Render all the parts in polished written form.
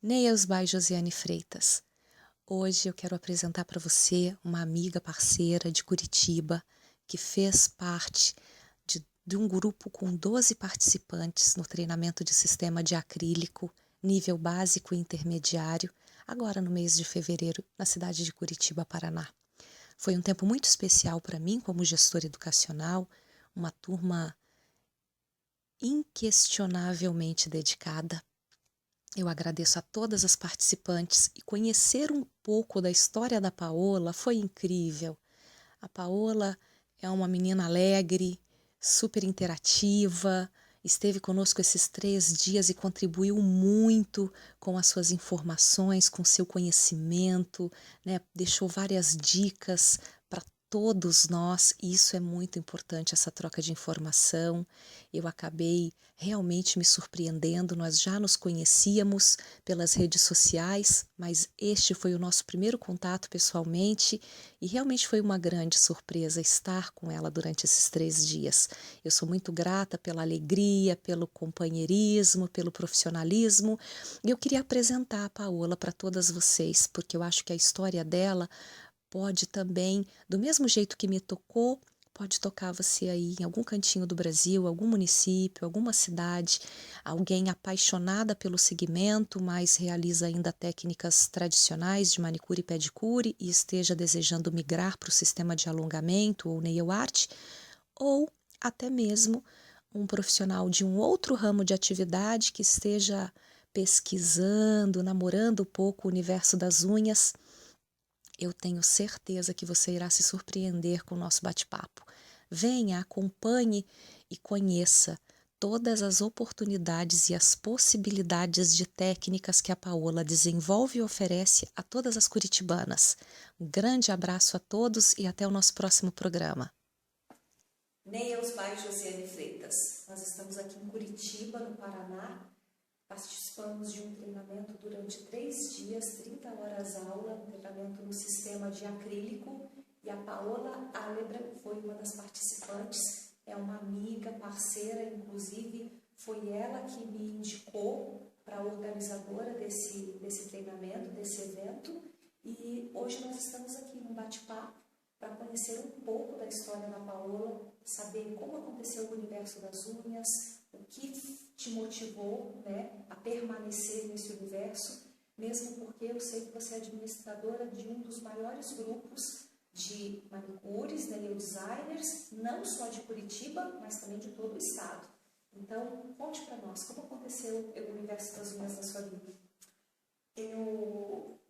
Nails by Josiane Freitas. Hoje eu quero apresentar para você uma amiga parceira de Curitiba que fez parte de um grupo com 12 participantes no treinamento de sistema de acrílico, nível básico e intermediário, agora no mês de fevereiro, na cidade de Curitiba, Paraná. Foi um tempo muito especial para mim como gestora educacional, uma turma inquestionavelmente dedicada. Eu agradeço a todas as participantes e conhecer um pouco da história da Paola foi incrível. A Paola é uma menina alegre, super interativa, esteve conosco esses 3 dias e contribuiu muito com as suas informações, com seu conhecimento, né? Deixou várias dicas para todos nós, e isso é muito importante, essa troca de informação. Eu acabei realmente me surpreendendo, nós já nos conhecíamos pelas redes sociais, mas este foi o nosso primeiro contato pessoalmente e realmente foi uma grande surpresa estar com ela durante esses 3 dias. Eu sou muito grata pela alegria, pelo companheirismo, pelo profissionalismo, e eu queria apresentar a Paola para todas vocês, porque eu acho que a história dela pode também, do mesmo jeito que me tocou, pode tocar você aí em algum cantinho do Brasil, algum município, alguma cidade, alguém apaixonada pelo segmento, mas realiza ainda técnicas tradicionais de manicure e pedicure e esteja desejando migrar para o sistema de alongamento ou nail art, ou até mesmo um profissional de um outro ramo de atividade que esteja pesquisando, namorando um pouco o universo das unhas. Eu tenho certeza que você irá se surpreender com o nosso bate-papo. Venha, acompanhe e conheça todas as oportunidades e as possibilidades de técnicas que a Paola desenvolve e oferece a todas as curitibanas. Um grande abraço a todos e até o nosso próximo programa. Nails by Josiane Freitas. Nós estamos aqui em Curitiba, no Paraná. Participamos de um treinamento durante 3 dias, 30 horas aula, um treinamento no sistema de acrílico, e a Paola Alebra foi uma das participantes, é uma amiga, parceira, inclusive foi ela que me indicou para a organizadora desse treinamento, desse evento, e hoje nós estamos aqui num bate-papo para conhecer um pouco da história da Paola, saber como aconteceu o universo das unhas, o que te motivou, né, a permanecer nesse universo, mesmo porque eu sei que você é administradora de um dos maiores grupos de manicures, né, nail designers, não só de Curitiba, mas também de todo o estado. Então, conte para nós, como aconteceu o universo das unhas na sua vida? Eu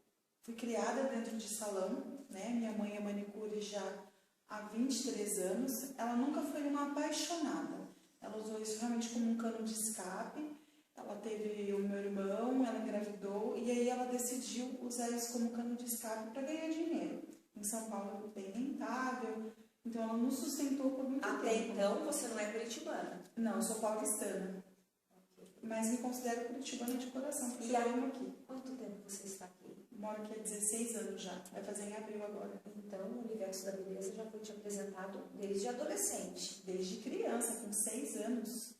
fui criada dentro de salão, né? Minha mãe é manicure já há 23 anos. Ela nunca foi uma apaixonada. Ela usou isso realmente como um cano de escape. Ela teve o meu irmão, ela engravidou e aí ela decidiu usar isso como cano de escape para ganhar dinheiro. Em São Paulo é bem rentável, então ela nos sustentou por muito tempo. Até então você não é curitibana? Não, eu sou paulistana. Mas me considero curitibana de coração, porque E eu amo aqui. Quanto tempo você está aqui? Moro aqui há 16 anos já, vai fazer em abril agora. Então, o universo da beleza já foi te apresentado desde adolescente? Desde criança, com 6 anos.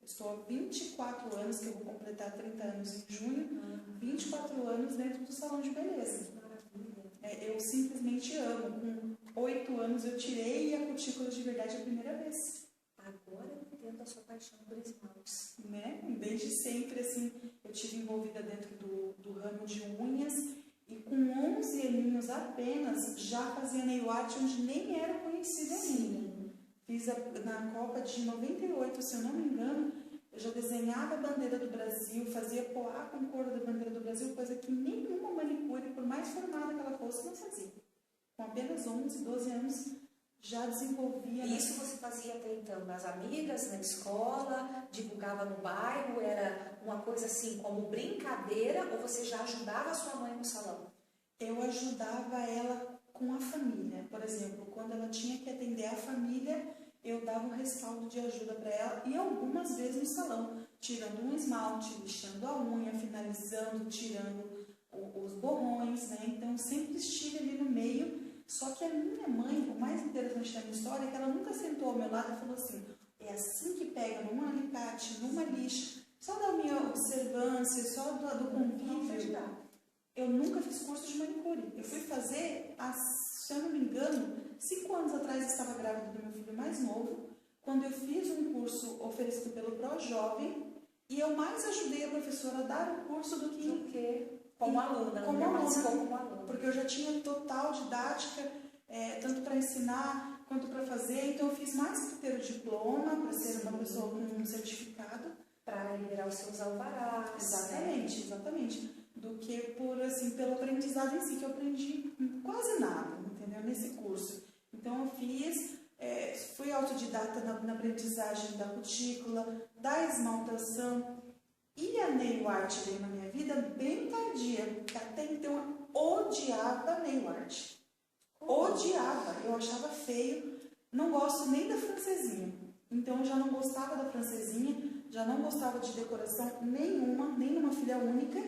Eu estou há 24 anos, que eu vou completar 30 anos em junho, 24 anos dentro do salão de beleza. Maravilha. Eu simplesmente amo. Com 8 anos eu tirei a cutícula de verdade a primeira vez. Agora eu entendo a sua paixão por esmaltes. Né? Desde sempre, assim, eu tive envolvida dentro do ramo de unhas e com 11 aninhos apenas já fazia nail art onde nem era conhecida ainda. Fiz na Copa de 98, se eu não me engano, eu já desenhava a bandeira do Brasil, fazia poá com cor da bandeira do Brasil, coisa que nenhuma manicure, por mais formada que ela fosse, não fazia. Com apenas 11, 12 anos, já desenvolvia... Isso você fazia até então nas amigas, na escola, divulgava no bairro, era uma coisa assim como brincadeira, ou você já ajudava a sua mãe no salão? Eu ajudava ela com a família. Por exemplo, quando ela tinha que atender a família, eu dava um respaldo de ajuda para ela e algumas vezes no salão, tirando um esmalte, lixando a unha, finalizando, tirando os borrões, né? Então, sempre estive ali no meio. Só que a minha mãe, o mais interessante da minha história é que ela nunca sentou ao meu lado e falou assim: é assim que pega num alicate, numa lixa, só da minha observância, só do convívio, eu nunca fiz curso de manicure. Eu fui fazer, se eu não me engano, 5 anos atrás eu estava grávida do meu filho mais novo, quando eu fiz um curso oferecido pelo ProJovem, e eu mais ajudei a professora a dar o curso do que como aluna. Como aluna. Porque eu já tinha total didática, tanto para ensinar quanto para fazer. Então, eu fiz mais para ter o diploma, para ser uma pessoa com um certificado. Para liberar os seus alvarás. Exatamente, exatamente. Do que pelo aprendizado em si, que eu aprendi quase nada, entendeu? Nesse curso. Então, eu fiz... fui autodidata na aprendizagem da cutícula, da esmaltação, e a nail art veio na minha vida bem tardia, que até então eu odiava nail art. Odiava, eu achava feio, não gosto nem da francesinha. Então eu já não gostava da francesinha, já não gostava de decoração nenhuma, nem numa filha única,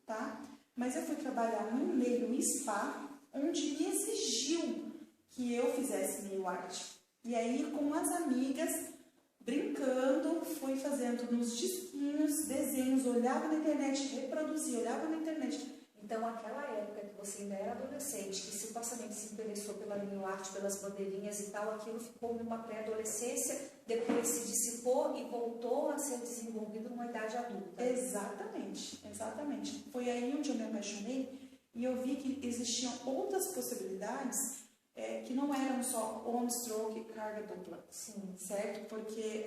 tá? Mas eu fui trabalhar num nail spa, onde me exigiu que eu fizesse nail art. E aí, com as amigas, brincando, fui fazendo nos disquinhos, desenhos, olhava na internet, reproduzia, olhava na internet. Então, aquela época que você ainda era adolescente, que supostamente se interessou pela nail art, pelas bandeirinhas e tal, aquilo ficou numa pré-adolescência, depois se dissipou e voltou a ser desenvolvido numa idade adulta. Exatamente, exatamente. Foi aí onde eu me apaixonei e eu vi que existiam outras possibilidades que não eram só on-stroke e carga dupla. Sim. Certo? Porque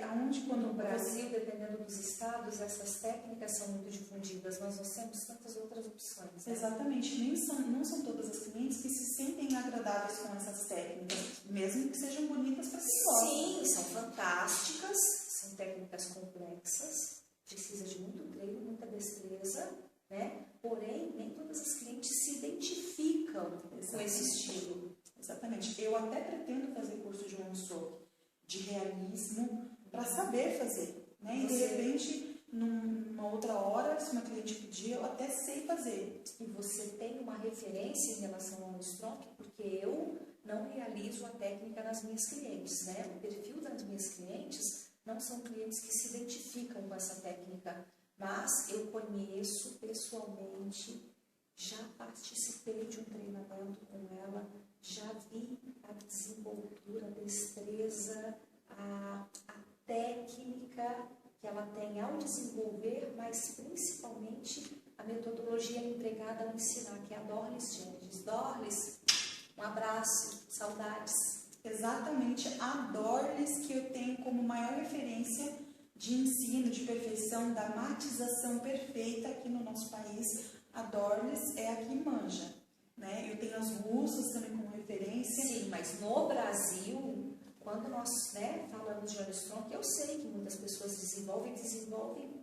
quando no Brasil, dependendo dos estados, essas técnicas são muito difundidas, mas nós temos tantas outras opções. Né? Exatamente. Não são todas as clientes que se sentem agradáveis com essas técnicas, mesmo que sejam bonitas para quem gosta. Sim, são fantásticas, são técnicas complexas, precisa de muito treino, muita destreza, né? Porém, nem todas as clientes se identificam com esse estilo. Exatamente. Eu até pretendo fazer curso de on-stroke, de realismo, para saber fazer. Né? E de repente, numa outra hora, se uma cliente pedir, eu até sei fazer. E você tem uma referência em relação ao on-stroke, porque eu não realizo a técnica nas minhas clientes. Né? O perfil das minhas clientes não são clientes que se identificam com essa técnica, mas eu conheço pessoalmente, já participei de um treinamento com ela, já vi a desenvoltura, a destreza, a técnica que ela tem ao desenvolver, mas principalmente a metodologia empregada ao ensinar, que é a Dorlis Gendes. Dorlis, um abraço, saudades. Exatamente, a Dorlis que eu tenho como maior referência de ensino, de perfeição, da matização perfeita aqui no nosso país. A Dorlis é a que manja. Né? Eu tenho as russas também como referência. Sim, mas no Brasil, quando nós falamos de on-stroke, eu sei que muitas pessoas desenvolvem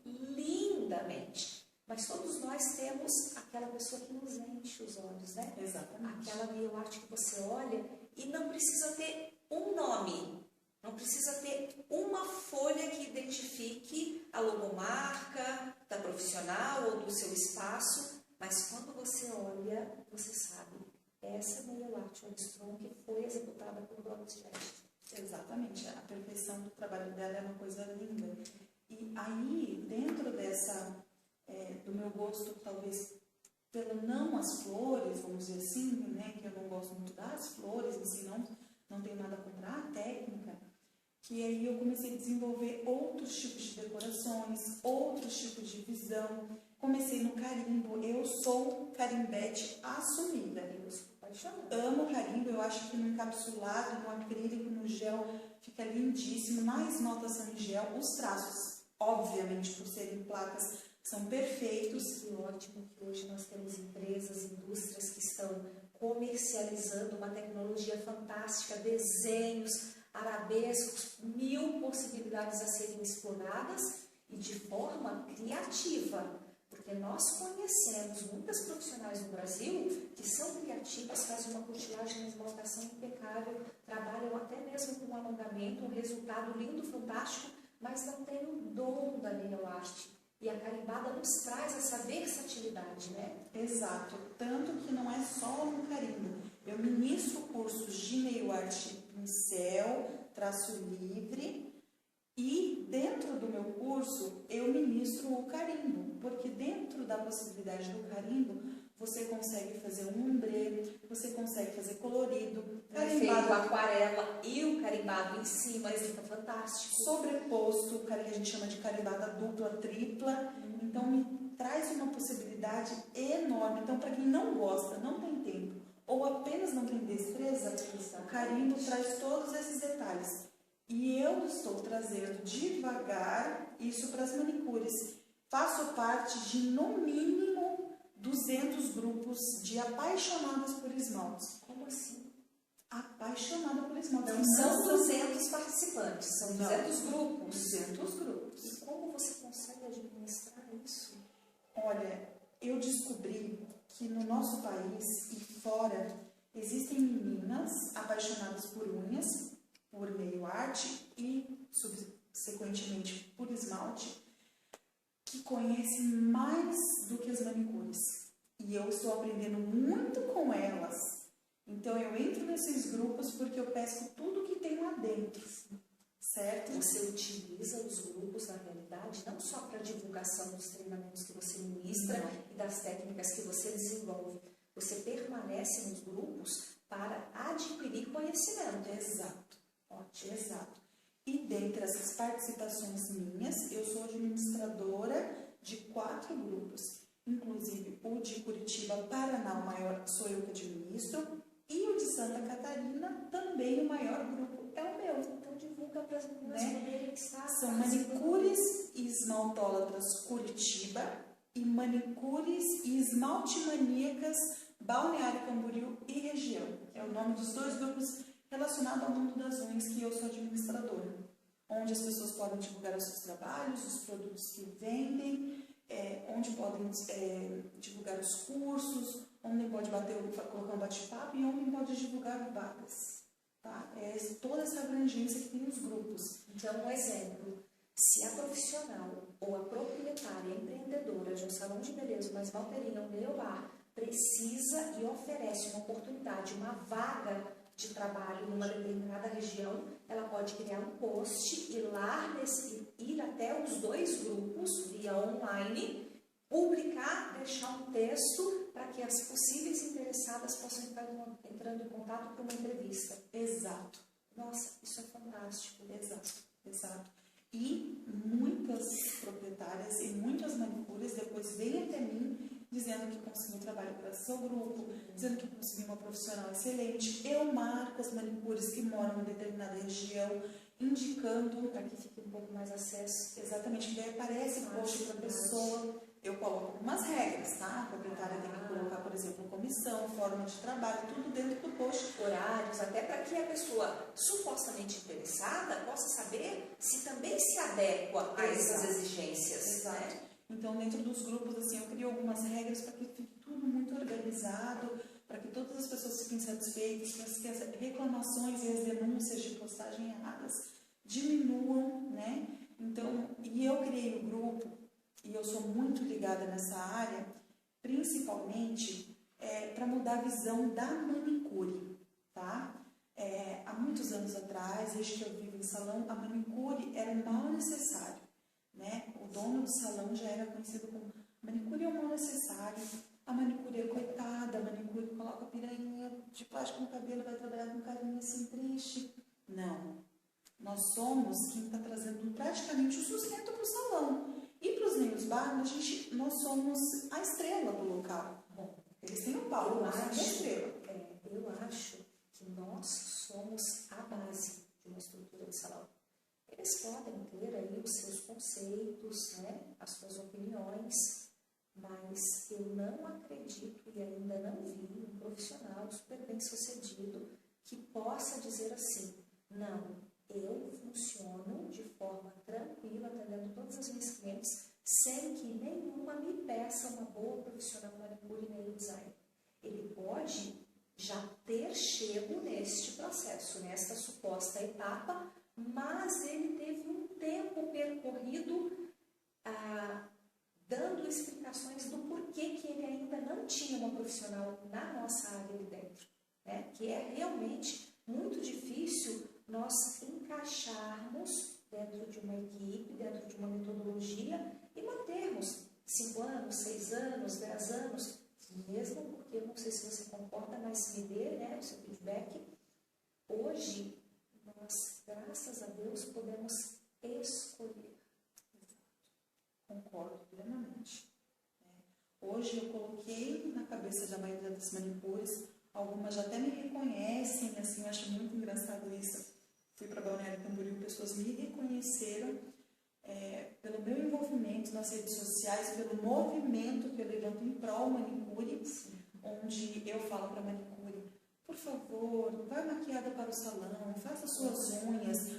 lindamente. Mas todos nós temos aquela pessoa que nos enche os olhos, né? Exatamente. Aquela nail art que você olha e não precisa ter um nome, não precisa ter uma folha que identifique a logomarca da profissional ou do seu espaço. Mas quando você olha, você sabe, essa nail art on-stroke foi executada por Dorlis Gendes. Exatamente, a perfeição do trabalho dela é uma coisa linda. E aí, dentro do meu gosto, talvez, pelo não as flores, vamos dizer assim, né, que eu não gosto muito das flores, assim, não tenho nada contra a técnica, que aí eu comecei a desenvolver outros tipos de decorações, outros tipos de visão. Comecei no carimbo, eu sou carimbete assumida. Eu sou apaixonada. Amo carimbo, eu acho que no encapsulado, no acrílico, no gel, fica lindíssimo. Na esmaltação em gel, os traços, obviamente, por serem placas, são perfeitos. E ótimo que hoje nós temos empresas, indústrias que estão comercializando uma tecnologia fantástica, desenhos, arabescos, 1000 possibilidades a serem exploradas e de forma criativa. Porque nós conhecemos muitas profissionais no Brasil que são criativas, fazem uma cutilagem, uma esmaltação impecável, trabalham até mesmo com um alongamento, um resultado lindo, fantástico, mas não tem o dom da nail art. E a carimbada nos traz essa versatilidade, né? Exato. Tanto que não é só no carimbo. Eu ministro cursos de nail art pincel, traço livre, e dentro do meu curso, eu ministro o carimbo, porque dentro da possibilidade do carimbo, você consegue fazer um ombré, você consegue fazer colorido, Carimbado, aquarela e o carimbado em cima, fica fantástico. Sobreposto, que a gente chama de carimbada dupla, tripla. Então, me traz uma possibilidade enorme. Então, para quem não gosta, não tem tempo, ou apenas não tem destreza, o carimbo traz todos esses detalhes. E eu estou trazendo devagar isso para as manicures. Faço parte de, no mínimo, 200 grupos de apaixonadas por esmaltes. Como assim? Apaixonada por esmaltes. Não são 200 participantes, são 200 grupos. 200 grupos. E como você consegue administrar isso? Olha, eu descobri que no nosso país e fora existem meninas apaixonadas por unhas, por nail art e, subsequentemente, por esmalte, que conhecem mais do que as manicures. E eu estou aprendendo muito com elas. Então, eu entro nesses grupos porque eu pesco tudo que tem lá dentro, certo? Você utiliza os grupos, na realidade, não só para divulgação dos treinamentos que você ministra e das técnicas que você desenvolve. Você permanece nos grupos para adquirir conhecimento. Exato. Ótimo. Exato. E dentre essas participações minhas, eu sou administradora de 4 grupos. Inclusive, o de Curitiba, Paraná, o maior, sou eu que administro. E o de Santa Catarina, também o maior grupo é o meu. Então divulga para as meninas Né? poderem estar. São manicures e esmaltólatras Curitiba e manicures e esmaltimaníacas Balneário Camboriú e região. É o nome dos 2 grupos relacionados ao mundo das unhas que eu sou administradora. Onde as pessoas podem divulgar os seus trabalhos, os produtos que vendem, onde podem divulgar os cursos, onde pode colocar um bate-papo e onde pode divulgar vagas. Tá? É toda essa abrangência que tem os grupos. Então, um exemplo, se a profissional ou a proprietária empreendedora de um salão de beleza, uma esmalteria, um nail bar, precisa e oferece uma oportunidade, uma vaga de trabalho numa determinada região, ela pode criar um post, ir até os 2 grupos via online, publicar, deixar um texto para que as possíveis interessadas possam estar entrando em contato para uma entrevista. Exato. Nossa, isso é fantástico. Exato, exato. E muitas proprietárias e muitas manicures depois vêm até mim dizendo que conseguiu trabalho para seu grupo, dizendo que conseguiu uma profissional excelente. Eu marco as manicures que moram em determinada região, indicando para que fique um pouco mais acesso. Exatamente, daí aparece post para a pessoa. Eu coloco algumas regras, tá? A proprietária tem que colocar, por exemplo, comissão, forma de trabalho, tudo dentro do post. Horários, até para que a pessoa supostamente interessada possa saber se também se adequa a essas exigências. Exato. Né? Então, dentro dos grupos, assim, eu crio algumas regras para que fique tudo muito organizado, para que todas as pessoas fiquem satisfeitas, para que as reclamações e as denúncias de postagem erradas diminuam, né? Então, e eu criei o grupo, e eu sou muito ligada nessa área, principalmente para mudar a visão da manicure, tá? Há muitos anos atrás, desde que eu vivo em salão, a manicure era um mal necessário, né? O dono do salão já era conhecido como manicure é um mal necessário, a manicure é coitada, a manicure coloca piranha de plástico no cabelo, vai trabalhar com carinha assim triste. Não. Nós somos quem está trazendo praticamente o sustento para o salão. E para os nails bar, nós somos a estrela do local. Bom, eles têm um palco, nós somos a estrela. Eu acho que nós somos a base de uma estrutura de salão. Eles podem ter aí os seus conceitos, né, as suas opiniões, mas eu não acredito e ainda não vi um profissional super bem sucedido que possa dizer assim, não, eu funciono de forma tranquila, atendendo todas as minhas clientes, sem que nenhuma me peça uma boa profissional manicure e nail design. Ele pode já ter chego neste processo, nesta suposta etapa, mas ele teve um tempo percorrido dando explicações do porquê que ele ainda não tinha uma profissional na nossa área ali dentro, né? Que é realmente muito difícil nós encaixarmos dentro de uma equipe, dentro de uma metodologia e mantermos 5 anos, 6 anos, 10 anos, mesmo porque, eu não sei se você concorda, mas me dê, né, o seu feedback. Hoje, nós, graças a Deus, podemos escolher. Concordo plenamente. Hoje eu coloquei na cabeça da maioria das manicures, algumas já até me reconhecem, assim, eu acho muito engraçado isso. Fui para Balneário Camboriú, pessoas me reconheceram pelo meu envolvimento nas redes sociais, pelo movimento que eu levanto em prol manicure, onde eu falo para a manicure, por favor, vai maquiada para o salão, faça suas unhas,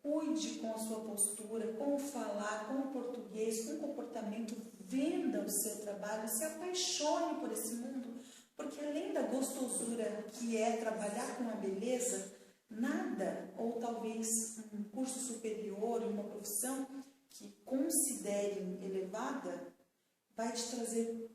cuide com a sua postura, com o falar, com o português, com o comportamento, venda o seu trabalho, se apaixone por esse mundo, porque além da gostosura que é trabalhar com a beleza, nada, ou talvez um curso superior, uma profissão que considerem elevada, vai te trazer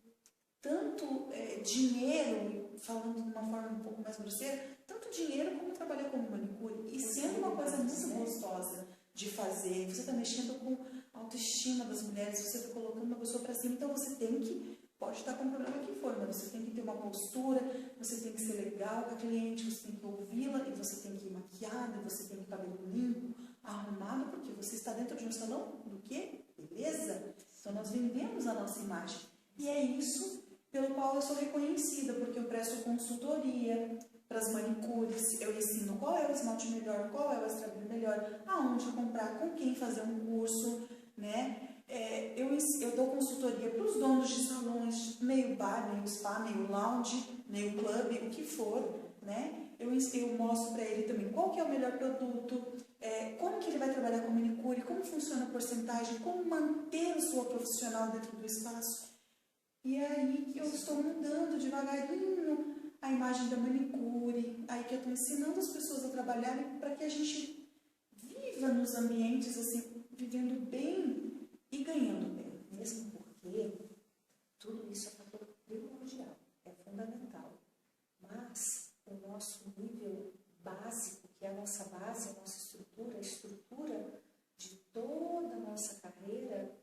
tanto dinheiro, falando de uma forma um pouco mais grosseira, tanto dinheiro como trabalhar como manicure, e sendo uma coisa muito gostosa de fazer, você está mexendo com a autoestima das mulheres, você está colocando uma pessoa para cima, então você tem que, pode estar com o problema que for, mas você tem que ter uma postura, você tem que ser legal com a cliente, você tem que ouvi-la, e você tem que ir maquiada, você tem que ir cabelo limpo, arrumado, porque você está dentro de um salão do quê? Beleza? Então nós vendemos a nossa imagem, e é isso pelo qual eu sou reconhecida, porque eu presto consultoria para as manicures, eu ensino qual é o esmalte melhor, qual é o extra melhor, aonde comprar, com quem fazer um curso, né? Eu dou consultoria para os donos de salões, meio bar, meio spa, meio lounge, meio clube, o que for, né? Eu mostro para ele também qual que é o melhor produto, como que ele vai trabalhar com manicure, como funciona a porcentagem, como manter a sua profissional dentro do espaço. E é aí que eu estou mudando devagarinho a imagem da manicure, aí que eu estou ensinando as pessoas a trabalharem para que a gente viva nos ambientes assim, vivendo bem e ganhando bem. Mesmo porque tudo isso é fator primordial, é fundamental. Mas o nosso nível básico, que é a nossa base, a nossa estrutura, a estrutura de toda a nossa carreira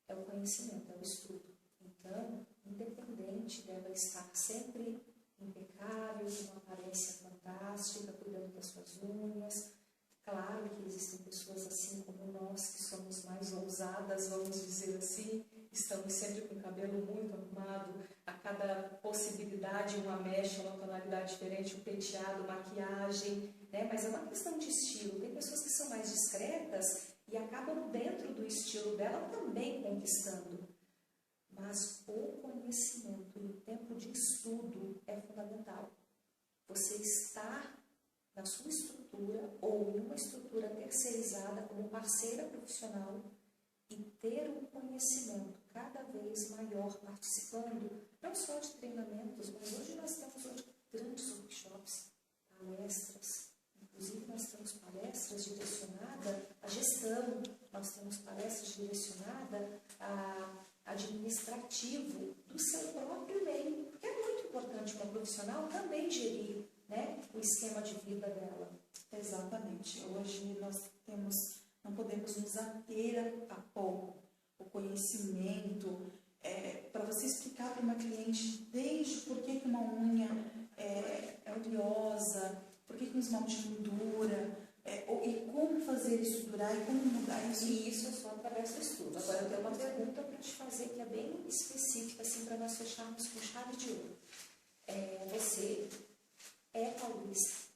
é o conhecimento, é o estudo. Então, independente dela estar sempre impecável, com uma aparência fantástica, cuidando das suas unhas. Claro que existem pessoas assim como nós, que somos mais ousadas, vamos dizer assim, estamos sempre com o cabelo muito arrumado, a cada possibilidade uma mecha, uma tonalidade diferente, um penteado, maquiagem, né? Mas é uma questão de estilo. Tem pessoas que são mais discretas e acabam dentro do estilo dela também conquistando. Mas o conhecimento e o tempo de estudo é fundamental. Você estar na sua estrutura ou em uma estrutura terceirizada como parceira profissional e ter um conhecimento cada vez maior participando, não só de treinamentos, mas hoje nós temos grandes workshops, palestras. Inclusive nós temos palestras direcionadas à gestão, nós temos palestras direcionadas a administrativo do seu próprio meio, porque é muito importante uma profissional também gerir, né, o esquema de vida dela. Exatamente. Hoje nós não podemos nos ater a pouco. O conhecimento, para você explicar para uma cliente desde por que uma unha é oleosa, por que um esmalte não dura, e como fazer isso durar e como mudar isso. E isso é só através do estudo. Agora eu tenho uma pergunta para te fazer que é bem específica, assim, para nós fecharmos com chave de ouro. Você é paulista,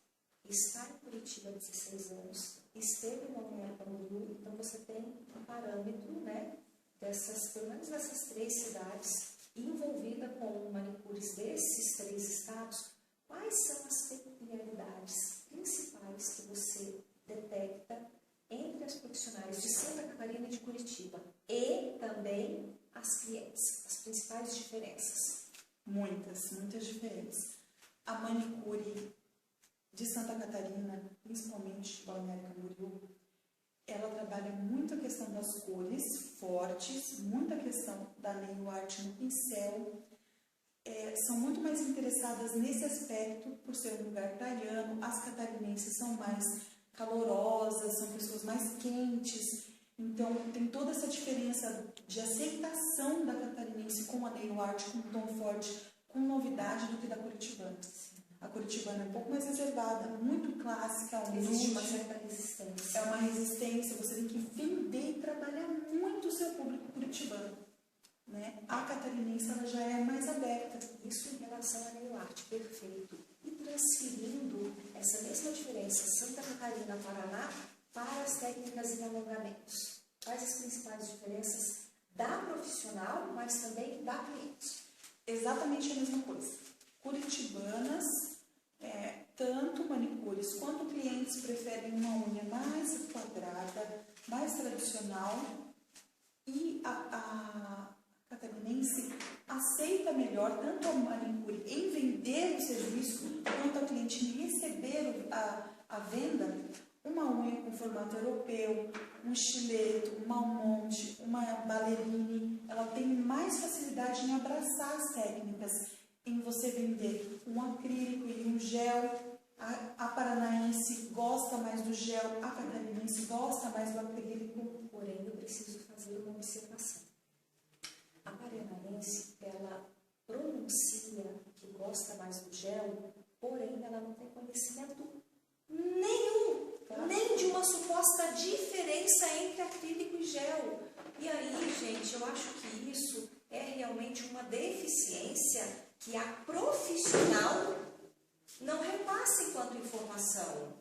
está em Curitiba há 16 anos, esteve em Balneário Camboriú, então você tem um parâmetro, né, pelo menos dessas 3 cidades, envolvida com manicures desses 3 estados. Quais são as peculiaridades principais que você detecta entre as profissionais de Santa Catarina e de Curitiba? E também as clientes, as principais diferenças? Muitas diferenças. A manicure de Santa Catarina, principalmente de Balneário Camboriú, ela trabalha muito a questão das cores fortes, muita questão da nail art no pincel. São muito mais interessadas nesse aspecto, por ser um lugar praiano. As catarinenses são mais calorosas, são pessoas mais quentes. Então, tem toda essa diferença de aceitação da catarinense com a Neio Arte, com tom forte, com novidade, do que da curitibana. A curitibana é um pouco mais reservada, muito clássica, existe uma certa resistência. É uma resistência, você tem que vender e trabalhar muito o seu público curitibano. Né? A catarinense ela já é mais aberta. Isso em relação à Neio Arte, perfeito. E transferindo essa mesma diferença Santa Catarina, Paraná, para as técnicas em alongamentos. Quais as principais diferenças da profissional, mas também da cliente? Exatamente a mesma coisa. Curitibanas, tanto manicures quanto clientes preferem uma unha mais quadrada, mais tradicional, e a catarinense aceita melhor tanto a manicure em vender o serviço, quanto a cliente em receber a venda, uma unha com formato europeu, um estileto, uma almonte, uma ballerine. Ela tem mais facilidade em abraçar as técnicas, em você vender um acrílico e um gel. A paranaense gosta mais do gel, a catarinense gosta mais do acrílico. Porém, eu preciso fazer uma observação. A paranaense, ela pronuncia que gosta mais do gel, porém ela não tem conhecimento nenhum, nem de uma suposta diferença entre acrílico e gel. E aí, gente, eu acho que isso é realmente uma deficiência que a profissional não repassa enquanto informação,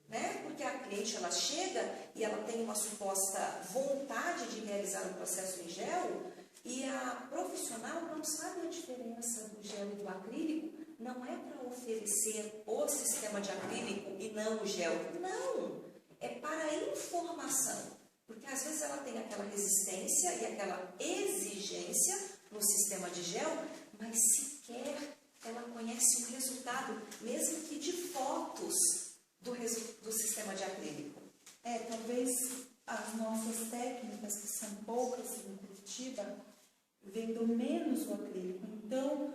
né? Porque a cliente, ela chega e ela tem uma suposta vontade de realizar o processo em gel, e a profissional não sabe a diferença do gel e do acrílico. Não é para oferecer o sistema de acrílico e não o gel. Não! É para informação. Porque às vezes ela tem aquela resistência e aquela exigência no sistema de gel, mas sequer ela conhece o resultado, mesmo que de fotos do sistema de acrílico. Talvez as nossas técnicas, que são poucas em Curitiba, vendam menos o acrílico. Então,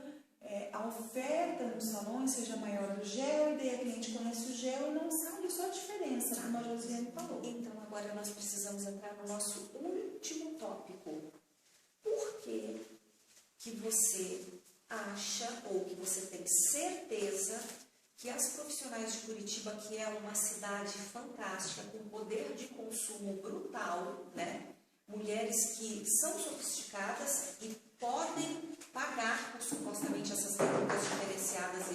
a oferta nos salões seja maior do gel, e daí a cliente conhece o gel e não sabe só a diferença, como a Josiane falou. Então, agora nós precisamos entrar no nosso último tópico. Por que você acha, ou que você tem certeza, que as profissionais de Curitiba, que é uma cidade fantástica, com poder de consumo brutal, né? Mulheres que são sofisticadas e podem pagar por supostamente essas técnicas diferenciadas,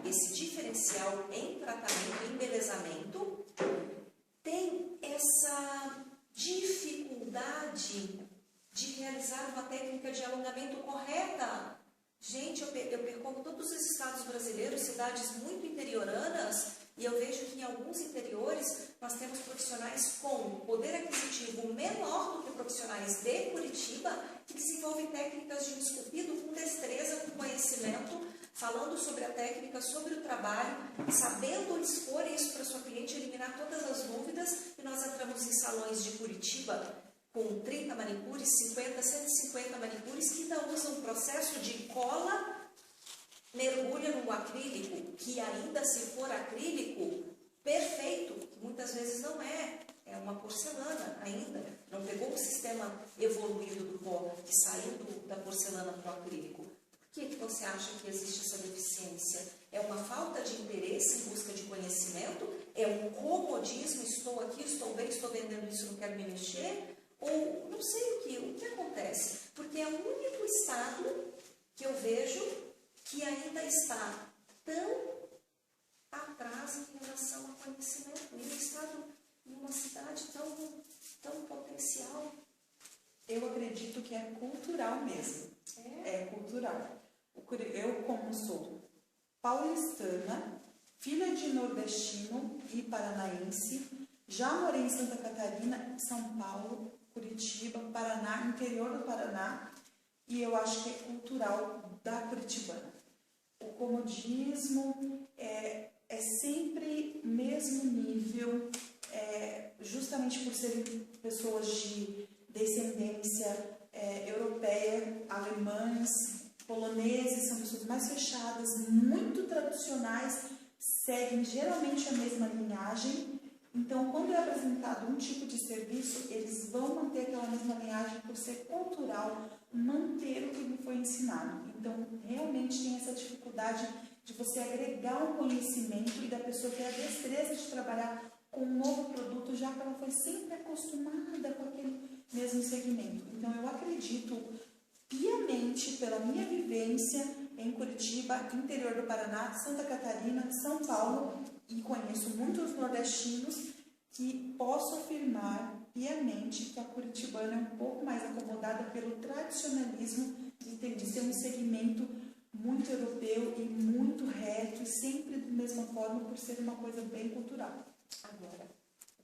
esse diferencial em tratamento, em embelezamento, tem essa dificuldade de realizar uma técnica de alongamento correta. Gente, eu percorro todos os estados brasileiros, cidades muito interioranas, e eu vejo que em alguns interiores nós temos profissionais com poder aquisitivo menor do que profissionais de Curitiba, que desenvolvem técnicas de um esculpido com destreza, com conhecimento, falando sobre a técnica, sobre o trabalho, sabendo expor isso para sua cliente, eliminar todas as dúvidas, e nós entramos em salões de Curitiba com 30 manicures, 50, 150 manicures, que ainda usam um processo de cola, mergulha no acrílico, que ainda se for acrílico, perfeito, que muitas vezes não é uma porcelana ainda, não pegou o sistema evoluído do pó, que saiu da porcelana para o acrílico. Por que você acha que existe essa deficiência? É uma falta de interesse em busca de conhecimento? É um comodismo, estou aqui, estou bem, estou vendendo isso, não quero me mexer? Ou não sei o que acontece, porque é o único estado que eu vejo que ainda está tão atrás em relação ao conhecimento, em um estado, em uma cidade tão potencial. Eu acredito que é cultural mesmo. É cultural. Eu, como sou paulistana, filha de nordestino e paranaense, já morei em Santa Catarina, São Paulo, Curitiba, Paraná, interior do Paraná, e eu acho que é cultural da curitibana. O comodismo é sempre o mesmo nível, justamente por serem pessoas de descendência europeia, alemães, poloneses, são pessoas mais fechadas, muito tradicionais, seguem geralmente a mesma linhagem, Então, quando é apresentado um tipo de serviço, eles vão manter aquela mesma linhagem por ser cultural, manter o que me foi ensinado. Então, realmente tem essa dificuldade de você agregar um conhecimento e da pessoa ter a destreza de trabalhar com um novo produto, já que ela foi sempre acostumada com aquele mesmo segmento. Então, eu acredito piamente, pela minha vivência em Curitiba, interior do Paraná, Santa Catarina, São Paulo, e conheço muitos nordestinos, que posso afirmar piamente que a curitibana é um pouco mais acomodada pelo tradicionalismo de ser um segmento muito europeu e muito reto, e sempre da mesma forma, por ser uma coisa bem cultural. Agora,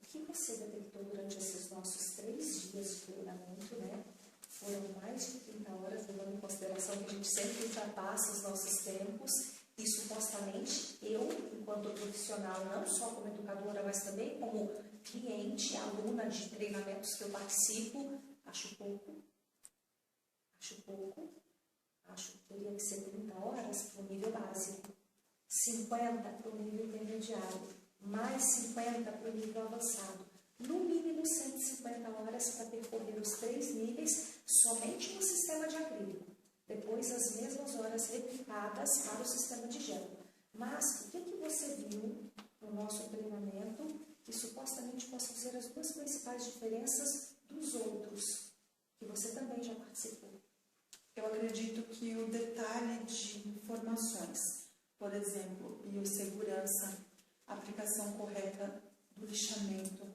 o que você detectou durante esses nossos 3 dias de treinamento, né? Foram mais de 30 horas, levando em consideração que a gente sempre ultrapassa os nossos tempos, e supostamente eu, enquanto profissional, não só como educadora, mas também como cliente, aluna de treinamentos que eu participo, acho pouco. Acho que teria que ser 30 horas para o nível básico, 50 para o nível intermediário, mais 50 para o nível avançado. No mínimo 150 horas para percorrer os 3 níveis somente no sistema de acrílico. Depois as mesmas horas replicadas para o sistema de gel. Mas o que você viu no nosso treinamento que supostamente possa dizer as 2 principais diferenças dos outros, que você também já participou? Eu acredito que o detalhe de informações, por exemplo, biossegurança, aplicação correta do lixamento,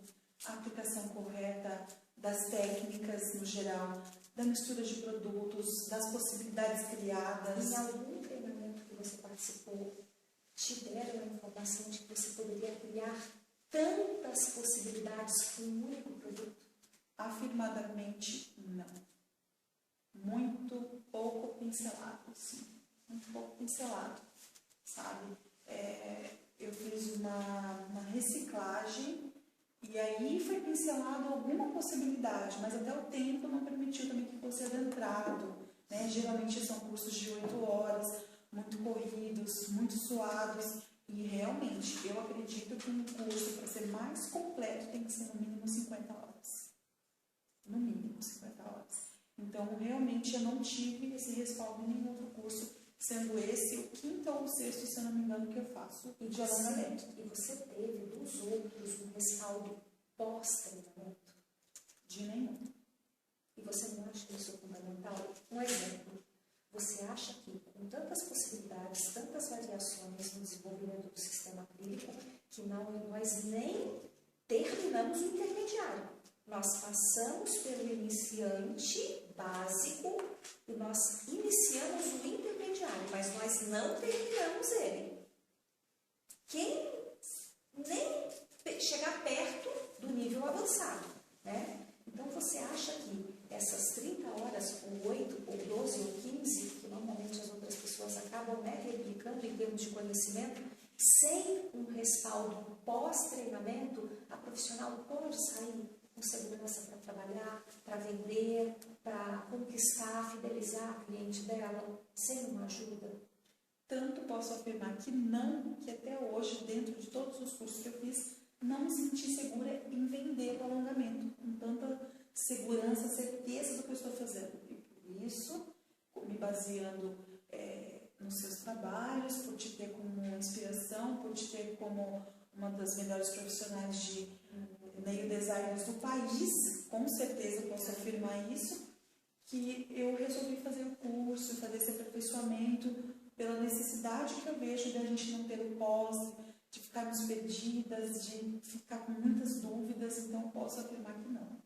a aplicação correta das técnicas no geral, da mistura de produtos, das possibilidades criadas. Em algum treinamento que você participou, te deram a informação de que você poderia criar tantas possibilidades com um único produto? Afirmadamente, não. Muito pouco pincelado, sim. Muito pouco pincelado, sabe? Eu fiz uma reciclagem e aí foi pincelado alguma possibilidade, mas até o tempo não permitiu também que fosse adentrado, né? Geralmente são cursos de 8 horas, muito corridos, muito suados, e realmente eu acredito que um curso, para ser mais completo, tem que ser no mínimo 50 horas. No mínimo 50 horas. Então, realmente, eu não tive esse respaldo em nenhum outro curso, sendo esse o 5º ou o 6º, se eu não me engano, que eu faço de alongamento. E você teve dos outros um respaldo pós-treinamento? De nenhum. E você não acha isso fundamental? Um exemplo, você acha que com tantas possibilidades, tantas variações no desenvolvimento do sistema acrílico, que nós nem terminamos o intermediário? Nós passamos pelo iniciante básico e nós iniciamos o intermediário, mas nós não terminamos ele. Quem nem chegar perto do nível avançado, né? Então, você acha que essas 30 horas, ou 8, ou 12, ou 15, que normalmente as outras pessoas acabam, né, replicando em termos de conhecimento, sem um respaldo pós-treinamento, a profissional pode sair com segurança para trabalhar, para vender, para conquistar, fidelizar a cliente dela, sem uma ajuda? Tanto posso afirmar que não, que até hoje, dentro de todos os cursos que eu fiz, não me senti segura em vender o alongamento, com tanta segurança, certeza do que eu estou fazendo. E por isso, me baseando nos seus trabalhos, por te ter como inspiração, por te ter como uma das melhores profissionais de nail designers do país, com certeza posso afirmar isso, que eu resolvi fazer o curso, fazer esse aperfeiçoamento, pela necessidade que eu vejo de a gente não ter o pós, de ficarmos perdidas, de ficar com muitas dúvidas, então posso afirmar que não.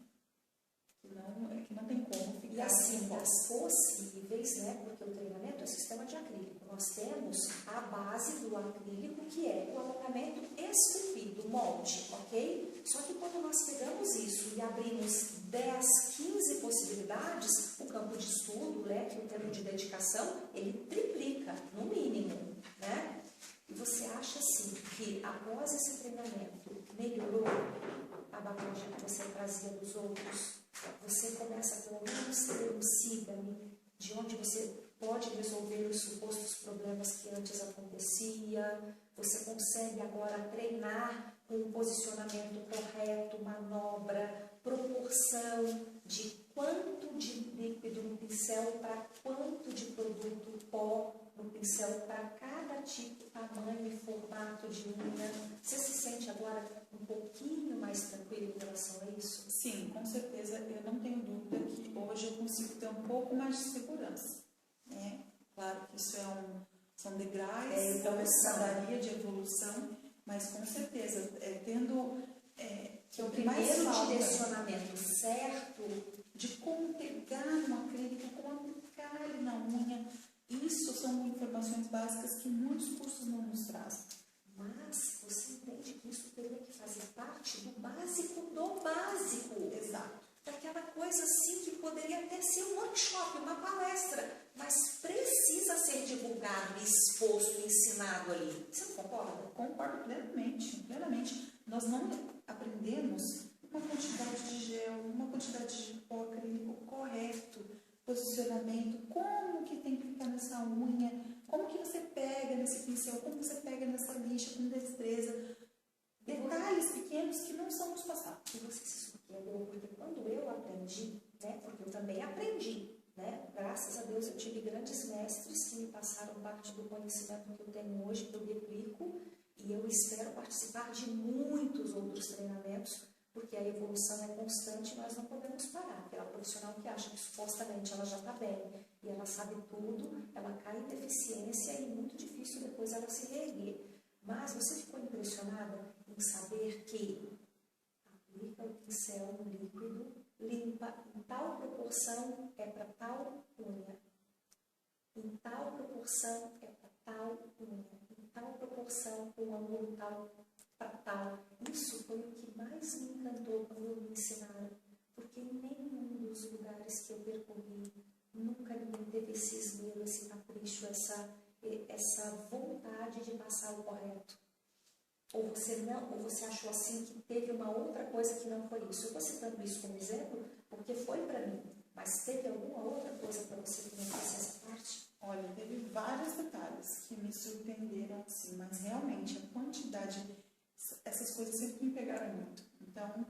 Que não tem como ficar. E assim, das possíveis, né, porque o treinamento é sistema de acrílico. Nós temos a base do acrílico, que é o alongamento esculpido, molde, ok? Só que quando nós pegamos isso e abrimos 10, 15 possibilidades, o campo de estudo, o leque, o tempo de dedicação, ele triplica, no mínimo, né? E você acha, assim, que após esse treinamento melhorou a bagagem que você trazia dos outros? Você começa pelo menos ter um siga-me de onde você pode resolver os supostos problemas que antes acontecia, você consegue agora treinar com o posicionamento correto, manobra, proporção de quanto de líquido no pincel para quanto de produto pó no pincel para cada tipo, tamanho e formato de unha. Você se sente agora um pouquinho mais tranquilo em relação a isso? Sim, com certeza. Eu não tenho dúvida que hoje eu consigo ter um pouco mais de segurança, né? Claro que isso são degraus, é uma escadaria de evolução, mas com certeza, tendo que o primeiro direcionamento certo de como pegar no acrílico, como aplicar ele na unha, isso são informações básicas que muitos cursos não nos trazem. Mas você entende que isso teria que fazer parte do básico do básico. Exato. Daquela coisa assim que poderia até ser um workshop, uma palestra, mas precisa ser divulgado, exposto, ensinado ali. Você não concorda? Concordo plenamente, plenamente. Nós não aprendemos uma quantidade de gel, uma quantidade de pó acrílico correto, posicionamento, como que tem que ficar nessa unha, como que você pega nesse pincel, como você pega nessa lixa com destreza. Detalhes pequenos que não são nos passados. E você se surpreendeu, porque quando eu aprendi, né, porque eu também aprendi, né, graças a Deus eu tive grandes mestres que me passaram parte do conhecimento que eu tenho hoje, que eu replico, e eu espero participar de muitos outros treinamentos, porque a evolução é constante e nós não podemos parar. Aquela profissional que acha que supostamente ela já está bem e ela sabe tudo, ela cai em deficiência e é muito difícil depois ela se reerguer. Mas você ficou impressionada em saber que aplica o pincel no líquido, limpa em tal proporção é para tal unha, em tal proporção é para tal unha, em tal proporção o ângulo tal para tal. Isso foi o que mais me encantou quando me ensinaram, porque em nenhum dos lugares que eu percorri nunca ninguém teve esse esmero, esse capricho, essa vontade de passar o correto. Ou você achou assim que teve uma outra coisa que não foi isso? Eu estou citando isso como exemplo porque foi para mim, mas teve alguma outra coisa para você que não fosse essa parte? Olha, teve vários detalhes que me surpreenderam, assim, mas realmente a quantidade, essas coisas sempre me pegaram muito. Então,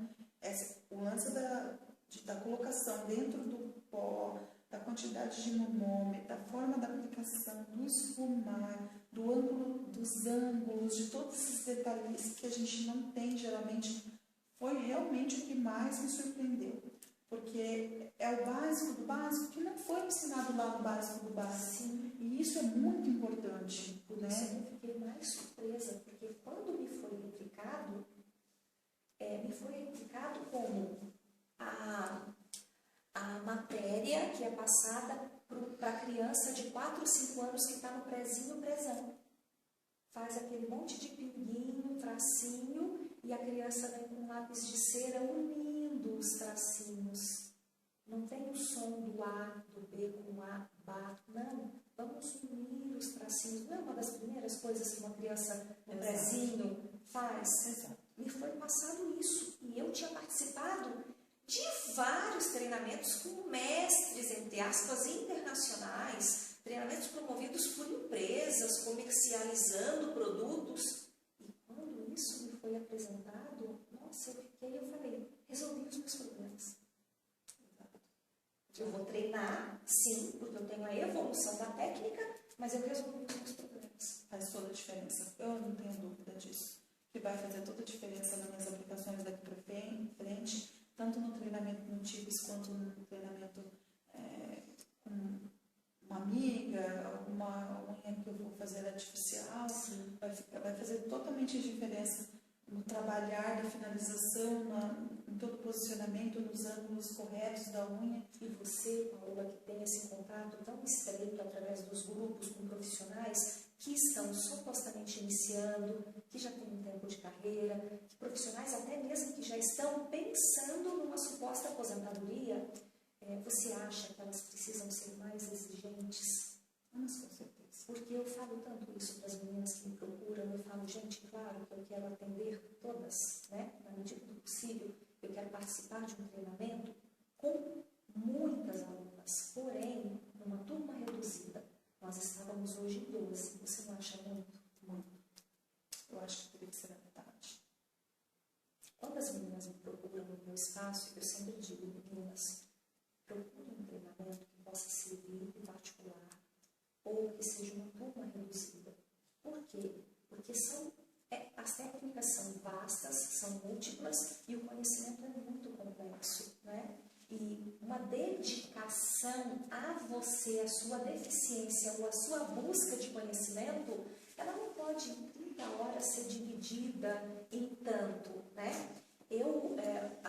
o lance da colocação dentro do pó, da quantidade de monômetro, da forma da aplicação, do esfumar, do ângulo, dos ângulos, de todos esses detalhes que a gente não tem geralmente, foi realmente o que mais me surpreendeu. Porque é o básico do básico que não foi ensinado lá no básico do básico. Sim. E isso é muito importante. Por isso eu fiquei mais surpresa, porque quando me foi replicado como a matéria que é passada para a criança de 4 ou 5 anos que está no prezinho, prezão. Faz aquele monte de pinguinho, tracinho, e a criança vem com lápis de cera unindo os tracinhos. Não tem o som do A, do B com A, Bá, não. Vamos unir os tracinhos. Não é uma das primeiras coisas que uma criança no prezinho faz? Exato. Me foi passado isso. E eu tinha participado de vários treinamentos com mestres, entre aspas, internacionais, treinamentos promovidos por empresas, comercializando produtos. E quando isso me foi apresentado, nossa, eu falei, resolvi os meus problemas. Eu vou treinar, sim, porque eu tenho a evolução da técnica, mas eu resolvi os meus problemas. Faz toda a diferença. Eu não tenho dúvida disso. Que vai fazer toda a diferença nas minhas aplicações daqui para frente, tanto no treinamento com TIPS quanto no treinamento com uma amiga, alguma unha que eu vou fazer artificial. Sim. Vai fazer totalmente a diferença no trabalhar da finalização, em todo o posicionamento, nos ângulos corretos da unha. E você, Paola, que tem esse contato tão estreito através dos grupos com profissionais que estão supostamente iniciando, que já têm um tempo de carreira, que profissionais até mesmo que já estão pensando numa suposta aposentadoria, você acha que elas precisam ser mais exigentes? Mas com certeza. Porque eu falo tanto isso para as meninas que me procuram, eu falo, gente, claro que eu quero atender todas, né? Na medida do possível, eu quero participar de um treinamento com muitas alunas, porém, numa turma reduzida. Nós estávamos hoje em 12. Você não acha muito? Muito. Eu acho que teria que ser a metade. Quando as meninas me procuram no meu espaço, eu sempre digo, meninas, procurem um treinamento que possa servir em particular ou que seja uma turma reduzida. Por quê? Porque as técnicas são vastas, são múltiplas e o conhecimento é muito complexo, né? E uma dedicação a você, a sua deficiência ou a sua busca de conhecimento, ela não pode em 30 horas ser dividida em tanto, né?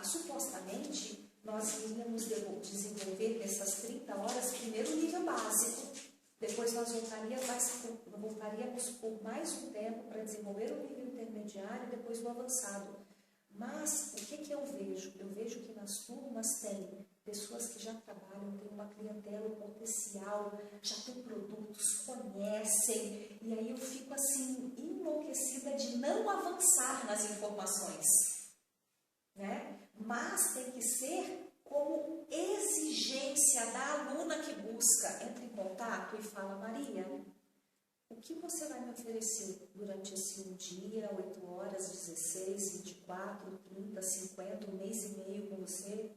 Supostamente, nós iríamos desenvolver nessas 30 horas primeiro o nível básico, depois nós voltaríamos por mais um tempo para desenvolver o nível intermediário e depois o avançado. Mas o que eu vejo? Eu vejo que nas turmas tem pessoas que já trabalham, tem uma clientela potencial, já tem produtos, conhecem, e aí eu fico assim, enlouquecida de não avançar nas informações, né? Mas tem que ser como exigência da aluna que busca. Entra em contato e fala, Maria, o que você vai me oferecer durante esse um dia, 8 horas, 16, 24, 30, 50, um mês e meio com você?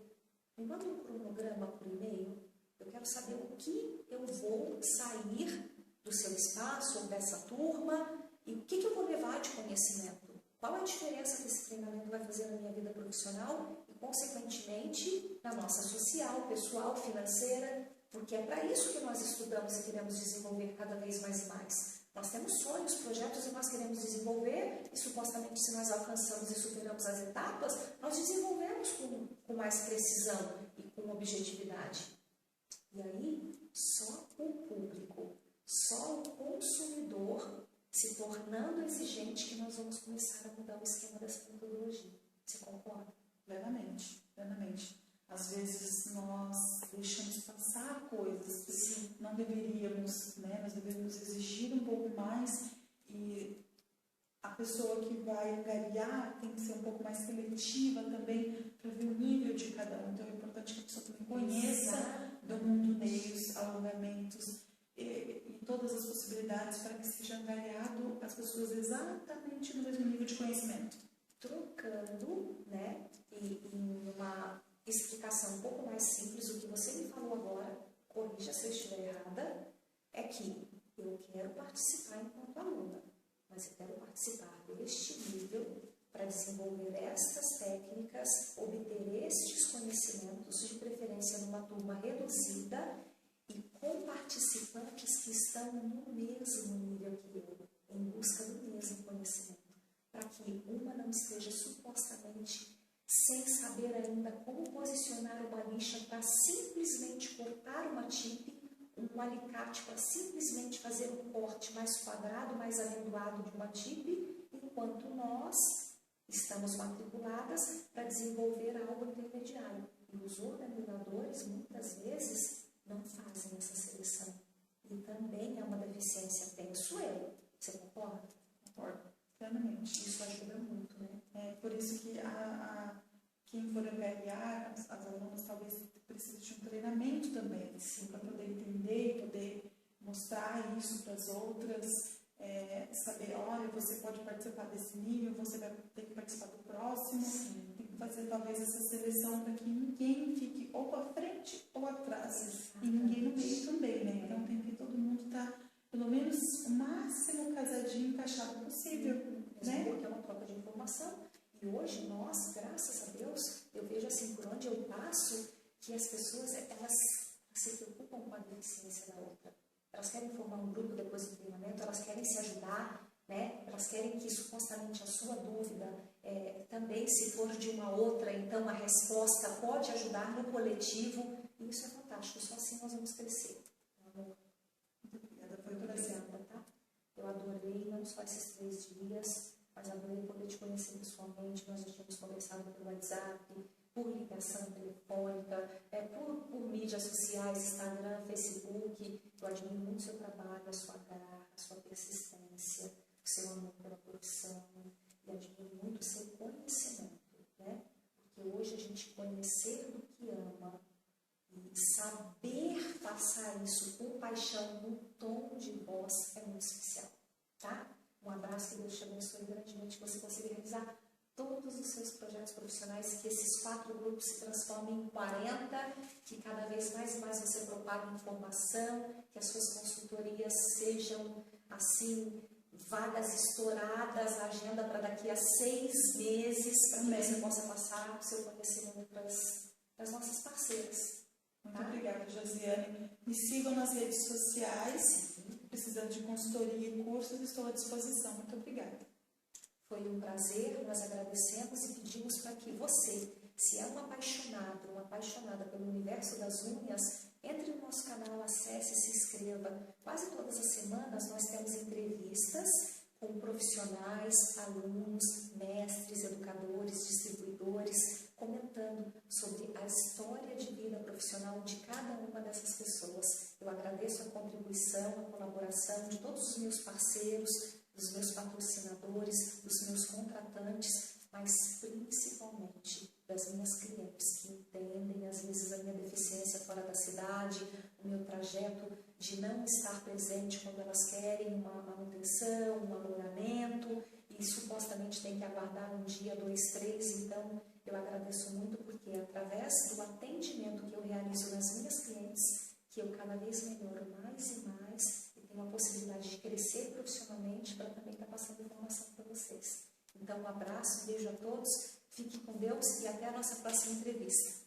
Me manda um cronograma por e-mail. Eu quero saber o que eu vou sair do seu espaço ou dessa turma e o que eu vou levar de conhecimento. Qual a diferença que esse treinamento vai fazer na minha vida profissional e, consequentemente, na nossa social, pessoal, financeira, porque é para isso que nós estudamos e queremos desenvolver cada vez mais e mais. Nós temos sonhos, projetos e nós queremos desenvolver e, supostamente, se nós alcançamos e superamos as etapas, nós desenvolvemos com mais precisão e com objetividade. E aí, só o público, só o consumidor se tornando exigente que nós vamos começar a mudar o esquema dessa metodologia. Você concorda? Plenamente, plenamente. Às vezes nós deixamos passar coisas que não deveríamos, né? Nós deveríamos exigir um pouco mais e a pessoa que vai angariar tem que ser um pouco mais seletiva também para ver o nível de cada um. Então é importante que a pessoa também conheça do mundo meios, alongamentos e todas as possibilidades para que seja angariado as pessoas exatamente no mesmo nível de conhecimento. Trocando, né, e em uma explicação um pouco mais simples, o que você me falou agora, corrija se eu estiver errada, é que eu quero participar enquanto aluna, mas eu quero participar deste nível para desenvolver estas técnicas, obter estes conhecimentos, de preferência numa turma reduzida e com participantes que estão no mesmo nível que eu, em busca do mesmo conhecimento, para que uma não esteja supostamente sem saber ainda como posicionar uma lixa para simplesmente cortar uma tip, um alicate para simplesmente fazer um corte mais quadrado, mais amendoado de uma tip, enquanto nós estamos matriculadas para desenvolver algo intermediário. E os organizadores, muitas vezes, não fazem essa seleção. E também é uma deficiência, penso eu. Você concorda? Concordo, plenamente. Isso ajuda muito, né? É por isso que quem for avaliar, as alunas talvez precisem de um treinamento também, para poder entender e poder mostrar isso para as outras, saber, olha, você pode participar desse nível, você vai ter que participar do próximo. Sim. Tem que fazer talvez essa seleção para que ninguém fique ou à frente ou atrás. Exatamente. E ninguém no meio também, né? Então tem que todo mundo estar, pelo menos, o máximo casadinho, encaixado possível, né? Porque é uma troca de informação. E hoje nós, graças a Deus, eu vejo assim, por onde eu passo, que as pessoas, elas se preocupam com a deficiência da outra. Elas querem formar um grupo depois do treinamento, elas querem se ajudar, né? Elas querem que supostamente a sua dúvida também, se for de uma outra, então a resposta pode ajudar no coletivo. E isso é fantástico, só assim nós vamos crescer. Amor. Obrigada, foi por assim. Tá? Eu adorei não só esses 3 dias, mas adorei poder te conhecer pessoalmente. Nós já tínhamos conversado pelo WhatsApp, por ligação telefônica, por mídias sociais, Instagram, Facebook. Eu admiro muito o seu trabalho, a sua garra, a sua persistência, o seu amor pela profissão. E admiro muito o seu conhecimento, né? Porque hoje a gente conhecer do que ama e saber passar isso com paixão no tom de voz é muito especial, tá? Um abraço, que Deus te abençoe grandemente, que você consiga realizar todos os seus projetos profissionais, que esses 4 grupos se transformem em 40, que cada vez mais e mais você propague informação, que as suas consultorias sejam, assim, vagas estouradas, a agenda para daqui a 6 meses, para que você possa passar o seu conhecimento para as nossas parceiras. Muito obrigada, Josiane. Me sigam nas redes sociais. Precisando de consultoria e cursos, estou à disposição. Muito obrigada. Foi um prazer, nós agradecemos e pedimos para que você, se é um apaixonado, uma apaixonada pelo universo das unhas, entre no nosso canal, acesse e se inscreva. Quase todas as semanas nós temos entrevistas com profissionais, alunos, mestres, educadores, distribuidores, comentando sobre a história de vida profissional de cada uma dessas pessoas. Eu agradeço a contribuição, a colaboração de todos os meus parceiros, dos meus patrocinadores, dos meus contratantes, mas principalmente das minhas clientes que entendem, às vezes, a minha deficiência fora da cidade, o meu trajeto de não estar presente quando elas querem uma manutenção, um alongamento, e supostamente tem que aguardar um dia, 2, 3. Então, eu agradeço muito porque é através do atendimento que eu realizo nas minhas clientes que eu cada vez melhoro mais e mais e tenho a possibilidade de crescer profissionalmente para também estar passando informação para vocês. Então, um abraço, um beijo a todos, fique com Deus e até a nossa próxima entrevista.